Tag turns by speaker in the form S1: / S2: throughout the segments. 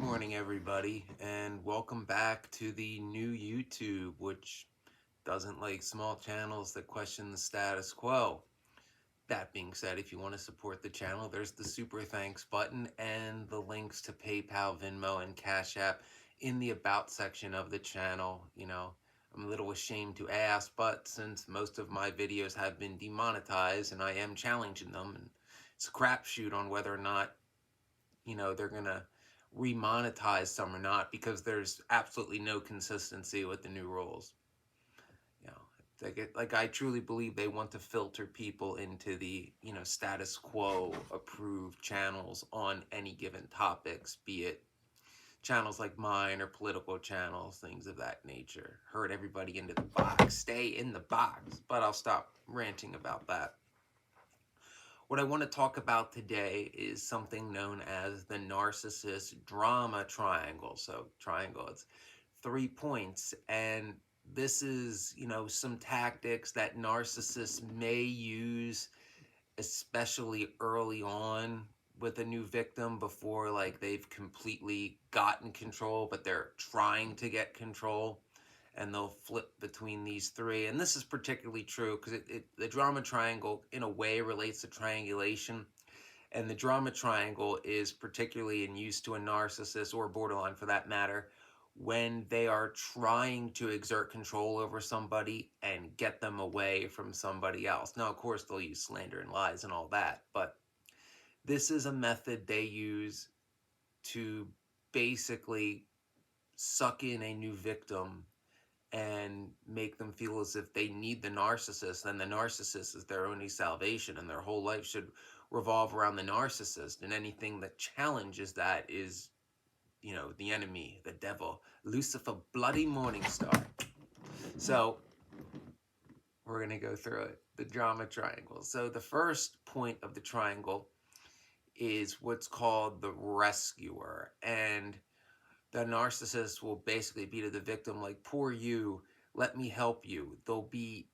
S1: morning, everybody, and welcome back to the new YouTube, which doesn't like small channels that question the status quo. That being said, if you want to support the channel, there's the super thanks button and the links to PayPal, Venmo, and Cash App in the About section of the channel. I'm a little ashamed to ask, but since most of my videos have been demonetized and I am challenging them, and it's a crapshoot on whether or not they're gonna remonetize some or not, because there's absolutely no consistency with the new rules. You know, like I truly believe they want to filter people into the status quo approved channels on any given topics, be it channels like mine or political channels, things of that nature. Herd everybody into the box, stay in the box. But I'll stop ranting about that. What I want to talk about today is something known as the narcissist drama triangle. So triangle, it's 3 points, and this is, some tactics that narcissists may use, especially early on with a new victim, before like they've completely gotten control, but they're trying to get control, and they'll flip between these three. And this is particularly true because the drama triangle in a way relates to triangulation, and the drama triangle is particularly in use to a narcissist, or borderline for that matter, when they are trying to exert control over somebody and get them away from somebody else. Now, of course, they'll use slander and lies and all that, but this is a method they use to basically suck in a new victim and make them feel as if they need the narcissist, and the narcissist is their only salvation, and their whole life should revolve around the narcissist, and anything that challenges that is, the enemy, the devil, Lucifer, bloody morning star. So we're going to go through it, the drama triangle. So the first point of the triangle is what's called the rescuer, and the narcissist will basically be to the victim like, poor you, let me help you. They'll be,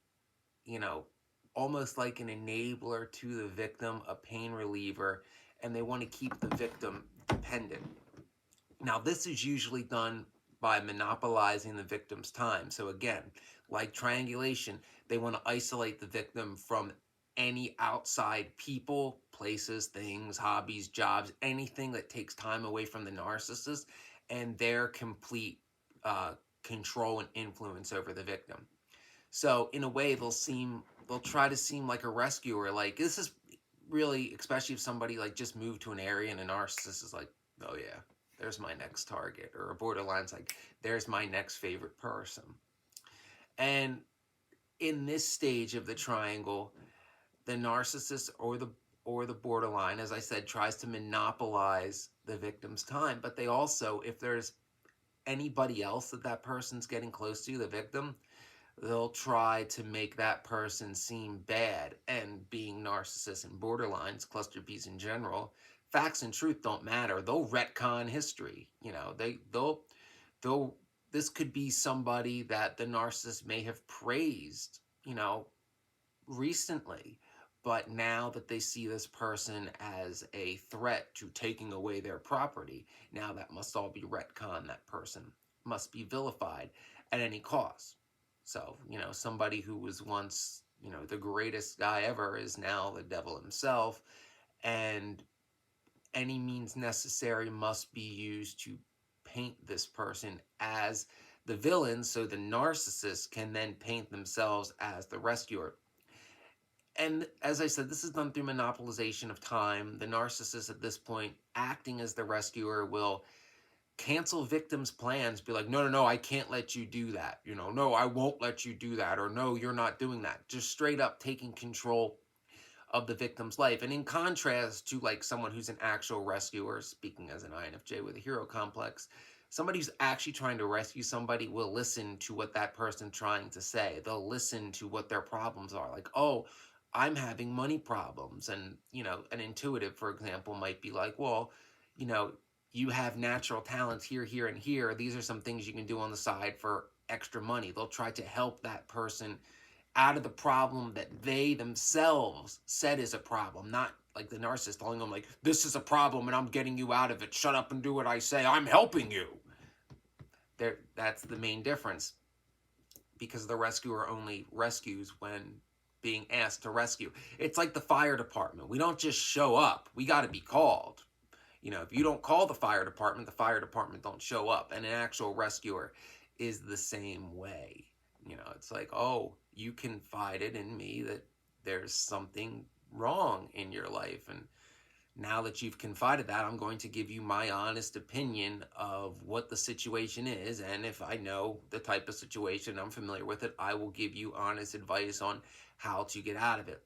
S1: almost like an enabler to the victim, a pain reliever, and they want to keep the victim dependent. Now, this is usually done by monopolizing the victim's time. So again, like triangulation, they want to isolate the victim from any outside people, places, things, hobbies, jobs, anything that takes time away from the narcissist and their complete control and influence over the victim. So in a way, they'll try to seem like a rescuer. Like, this is really, especially if somebody like just moved to an area and a narcissist is like, oh yeah, there's my next target, or a borderline's like, there's my next favorite person. And in this stage of the triangle, the narcissist or the borderline, as I said, tries to monopolize the victim's time. But they also, if there's anybody else that person's getting close to, the victim, they'll try to make that person seem bad. And being narcissists and borderlines, cluster Bs in general, facts and truth don't matter. They'll retcon history. They'll this could be somebody that the narcissist may have praised, recently, but now that they see this person as a threat to taking away their property, now that must all be retcon. That person must be vilified at any cost. So, somebody who was once, the greatest guy ever is now the devil himself, and any means necessary must be used to paint this person as the villain, so the narcissist can then paint themselves as the rescuer. And as I said, this is done through monopolization of time. The narcissist at this point, acting as the rescuer, will cancel victims' plans, be like, no, I can't let you do that. No, I won't let you do that. Or no, you're not doing that. Just straight up taking control of the victim's life. And in contrast to like someone who's an actual rescuer, speaking as an INFJ with a hero complex, somebody who's actually trying to rescue somebody will listen to what that person's trying to say. They'll listen to what their problems are. Like, oh, I'm having money problems. And, an intuitive, for example, might be like, well, you have natural talents here, here, and here. These are some things you can do on the side for extra money. They'll try to help that person out of the problem that they themselves said is a problem, not like the narcissist telling them like, this is a problem and I'm getting you out of it. Shut up and do what I say. I'm helping you. That's the main difference, because the rescuer only rescues when being asked to rescue. It's like the fire department. We don't just show up. We got to be called. You know, if you don't call the fire department don't show up. And an actual rescuer is the same way. You know, it's like, oh, you confided in me that there's something wrong in your life. And now that you've confided that, I'm going to give you my honest opinion of what the situation is. And if I know the type of situation, I'm familiar with it, I will give you honest advice on how to get out of it.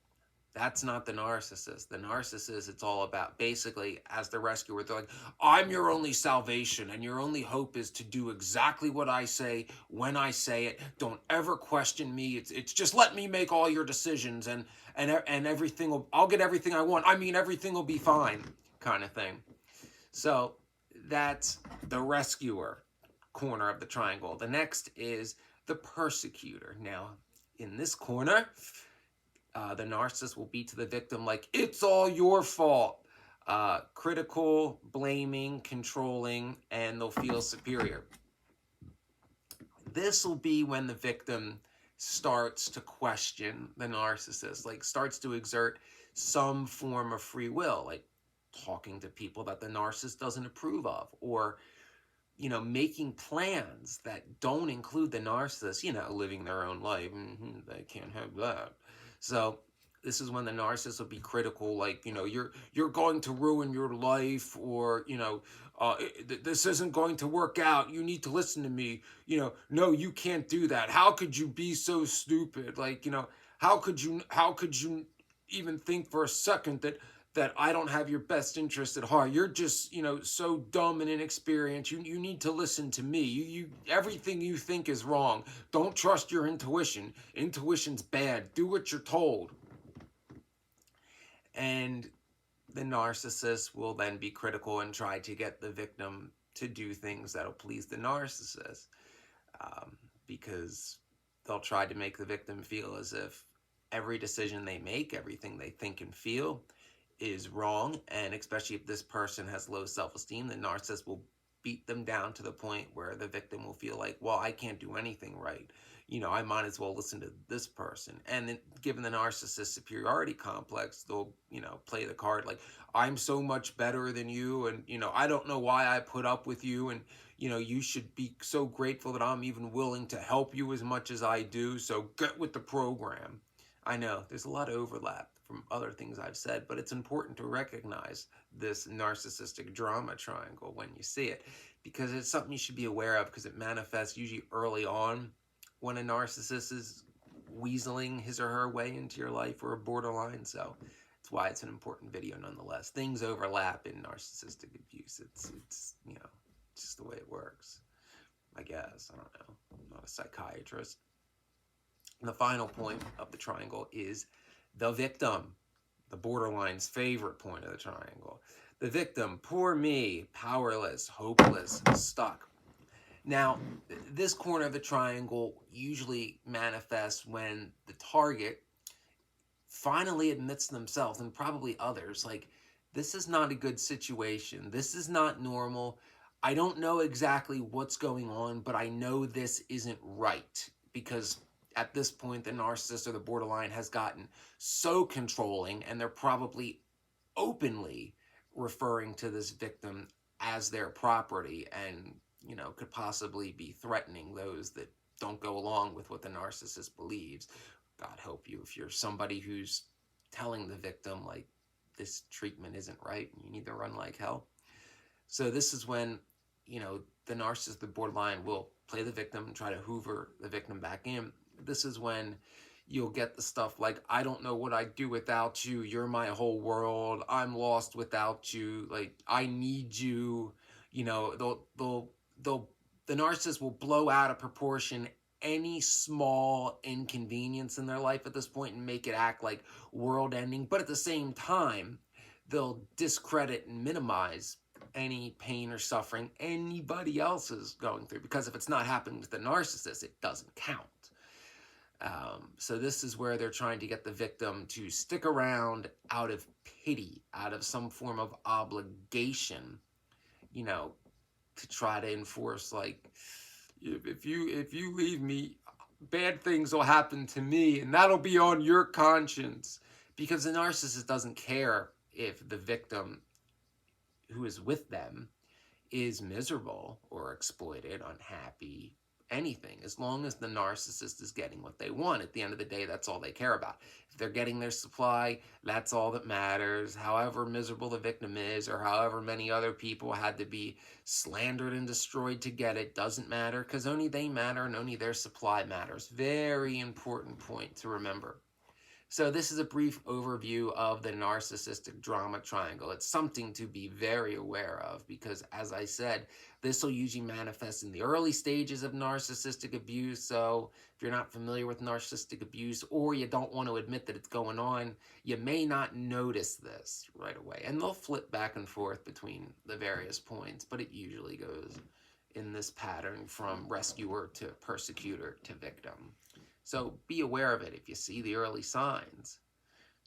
S1: That's not the narcissist. The narcissist, it's all about, basically, as the rescuer, they're like, I'm your only salvation, and your only hope is to do exactly what I say when I say it. Don't ever question me. It's just let me make all your decisions, and everything will, I'll get everything I want. I mean, everything will be fine, kind of thing. So that's the rescuer corner of the triangle. The next is the persecutor. Now, in this corner, the narcissist will be to the victim like, it's all your fault. Critical, blaming, controlling, and they'll feel superior. This will be when the victim starts to question the narcissist, like starts to exert some form of free will, like talking to people that the narcissist doesn't approve of, or, you know, making plans that don't include the narcissist, you know, living their own life. They can't have that. So this is when the narcissist will be critical, like, you know, you're going to ruin your life, or, you know, this isn't going to work out. You need to listen to me. You know, no, you can't do that. How could you be so stupid? Like, you know, how could you even think for a second that I don't have your best interest at heart? You're just, you know, so dumb and inexperienced. You need to listen to me. You everything you think is wrong. Don't trust your intuition. Intuition's bad. Do what you're told. And the narcissist will then be critical and try to get the victim to do things that'll please the narcissist, because they'll try to make the victim feel as if every decision they make, everything they think and feel, is wrong. And especially if this person has low self-esteem, the narcissist will beat them down to the point where the victim will feel like, well, I can't do anything right. You know, I might as well listen to this person. And then, given the narcissist superiority complex, they'll, you know, play the card like, I'm so much better than you, and, you know, I don't know why I put up with you, and, you know, you should be so grateful that I'm even willing to help you as much as I do, so get with the program. I know there's a lot of overlap from other things I've said, but it's important to recognize this narcissistic drama triangle when you see it, because it's something you should be aware of, because it manifests usually early on when a narcissist is weaseling his or her way into your life, or a borderline. So that's why it's an important video nonetheless. Things overlap in narcissistic abuse. It's you know, just the way it works, I guess. I don't know. I'm not a psychiatrist. And the final point of the triangle is the victim, the borderline's favorite point of the triangle. The victim, poor me, powerless, hopeless, stuck. Now, this corner of the triangle usually manifests when the target finally admits themselves, and probably others, like, this is not a good situation. This is not normal. I don't know exactly what's going on, but I know this isn't right, because at this point, the narcissist or the borderline has gotten so controlling, and they're probably openly referring to this victim as their property, and, you know, could possibly be threatening those that don't go along with what the narcissist believes. God help you if you're somebody who's telling the victim, like, this treatment isn't right and you need to run like hell. So this is when, you know, the narcissist, the borderline, will play the victim and try to hoover the victim back in. This is when you'll get the stuff like, I don't know what I'd do without you. You're my whole world. I'm lost without you. Like, I need you. You know, the narcissist will blow out of proportion any small inconvenience in their life at this point and make it act like world ending. But at the same time, they'll discredit and minimize any pain or suffering anybody else is going through, because if it's not happening to the narcissist, it doesn't count. So this is where they're trying to get the victim to stick around out of pity, out of some form of obligation, you know, to try to enforce, like, if you leave me, bad things will happen to me, and that'll be on your conscience. Because the narcissist doesn't care if the victim who is with them is miserable or exploited, unhappy, anything. As long as the narcissist is getting what they want, at the end of the day, that's all they care about. If they're getting their supply, that's all that matters. However miserable the victim is, or however many other people had to be slandered and destroyed to get it, doesn't matter, because only they matter and only their supply matters. Very important point to remember. So this is a brief overview of the narcissistic drama triangle. It's something to be very aware of because, as I said, this will usually manifest in the early stages of narcissistic abuse. So if you're not familiar with narcissistic abuse, or you don't want to admit that it's going on, you may not notice this right away. And they'll flip back and forth between the various points, but it usually goes in this pattern from rescuer to persecutor to victim. So be aware of it if you see the early signs.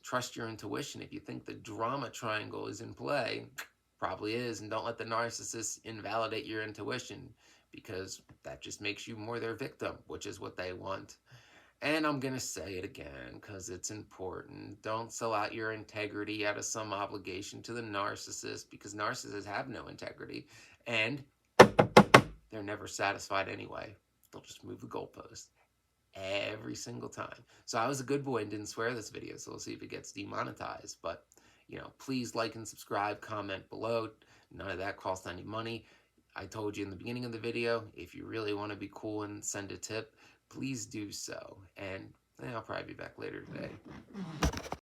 S1: Trust your intuition. If you think the drama triangle is in play, probably is, and don't let the narcissist invalidate your intuition, because that just makes you more their victim, which is what they want. And I'm going to say it again because it's important. Don't sell out your integrity out of some obligation to the narcissist, because narcissists have no integrity and they're never satisfied anyway. They'll just move the goalpost every single time. So I was a good boy and didn't swear this video, so we'll see if it gets demonetized. But, please like and subscribe, comment below. None of that costs any money. I told you in the beginning of the video, if you really want to be cool and send a tip, please do so. And I'll probably be back later today.